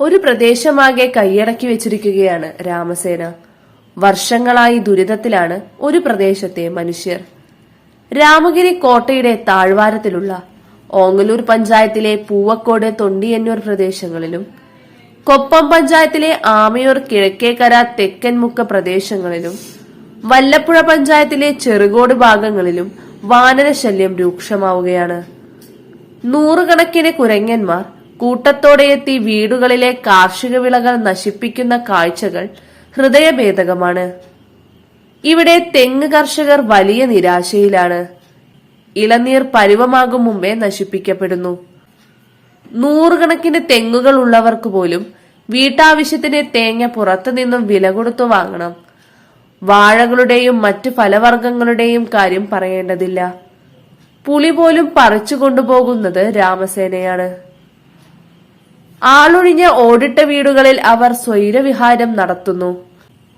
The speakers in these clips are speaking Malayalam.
ഒരു പ്രദേശമാകെ കൈയടക്കി വെച്ചിരിക്കുകയാണ് രാമസേന. വർഷങ്ങളായി ദുരിതത്തിലാണ് ഒരു പ്രദേശത്തെ മനുഷ്യർ. രാമഗിരി കോട്ടയുടെ താഴ്വാരത്തിലുള്ള ഓങ്ങല്ലൂർ പഞ്ചായത്തിലെ പൂവക്കോട് തൊണ്ടിയന്നൂർ പ്രദേശങ്ങളിലും കൊപ്പം പഞ്ചായത്തിലെ ആമയൂർ കിഴക്കേക്കര തെക്കൻമുക്ക് പ്രദേശങ്ങളിലും വല്ലപ്പുഴ പഞ്ചായത്തിലെ ചെറുകോട് ഭാഗങ്ങളിലും വാനരശല്യം രൂക്ഷമാവുകയാണ്. നൂറുകണക്കിന് കുരങ്ങന്മാർ കൂട്ടത്തോടെ എത്തി വീടുകളിലെ കാർഷിക വിളകൾ നശിപ്പിക്കുന്ന കാഴ്ചകൾ ഹൃദയഭേദകമാണ്. ഇവിടെ തെങ്ങ് കർഷകർ വലിയ നിരാശയിലാണ്. ഇളനീർ പരുവമാകും മുമ്പേ നശിപ്പിക്കപ്പെടുന്നു. നൂറുകണക്കിന് തെങ്ങുകൾ ഉള്ളവർക്ക് പോലും വീട്ടാവശ്യത്തിന് തേങ്ങ പുറത്തുനിന്നും വില കൊടുത്തു വാങ്ങണം. വാഴകളുടെയും മറ്റു ഫലവർഗങ്ങളുടെയും കാര്യം പറയേണ്ടതില്ല. പുളി പോലും പറിച്ചു കൊണ്ടുപോകുന്നത് രാമസേനയാണ്. ആളൊഴിഞ്ഞ ഓടിട്ട വീടുകളിൽ അവർ സ്വൈരവിഹാരം നടത്തുന്നു.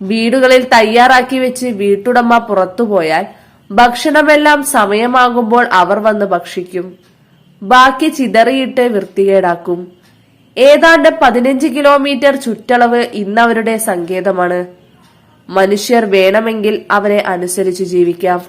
വീടുകളിൽ തയ്യാറാക്കി വെച്ച് വീട്ടുടമ പുറത്തുപോയാൽ ഭക്ഷണമെല്ലാം സമയമാകുമ്പോൾ അവർ വന്ന് ഭക്ഷിക്കും. ബാക്കി ചിതറിയിട്ട് വൃത്തികേടാക്കും. ഏതാണ്ട് 15 കിലോമീറ്റർ ചുറ്റളവ് ഇന്നവരുടെ സങ്കേതമാണ്. മനുഷ്യർ വേണമെങ്കിൽ അവരെ അനുസരിച്ച് ജീവിക്കാം.